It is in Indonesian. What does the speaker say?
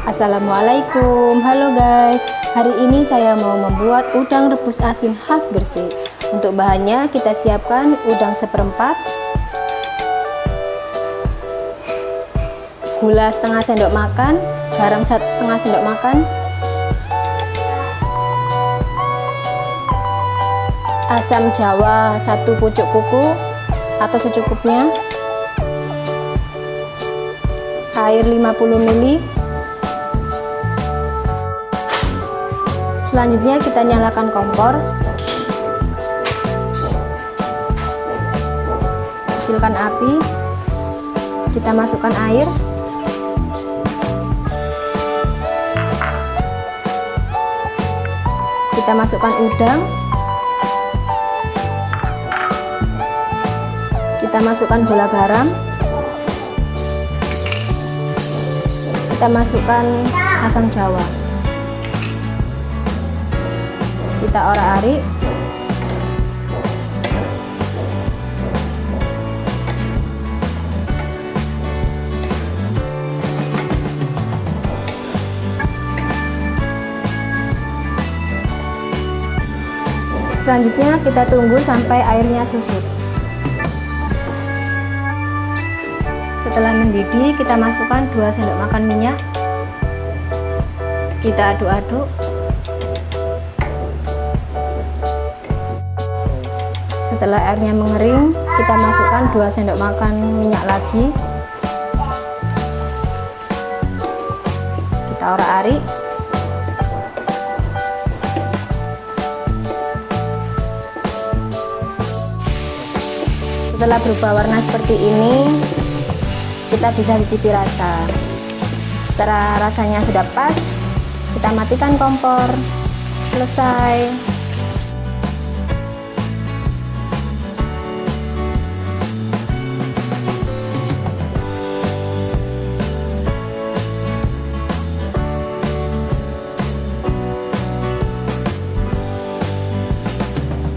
Assalamualaikum, halo guys. Hari ini saya mau membuat udang rebus asin khas Gresik. Untuk bahannya kita siapkan udang seperempat, gula setengah sendok makan, garam setengah sendok makan, asam jawa 1 pucuk kuku atau secukupnya, air 50 ml. Selanjutnya kita nyalakan kompor, kecilkan api, kita masukkan air, kita masukkan udang, kita masukkan gula garam, kita masukkan asam jawa, kita orak-arik, selanjutnya kita tunggu sampai airnya susut. Setelah mendidih, kita masukkan 2 sendok makan minyak, kita aduk-aduk. Setelah airnya mengering, kita masukkan 2 sendok makan minyak lagi, kita orak-arik. Setelah berubah warna seperti ini, kita bisa cicipi rasa. Setelah rasanya sudah pas, kita matikan kompor. Selesai.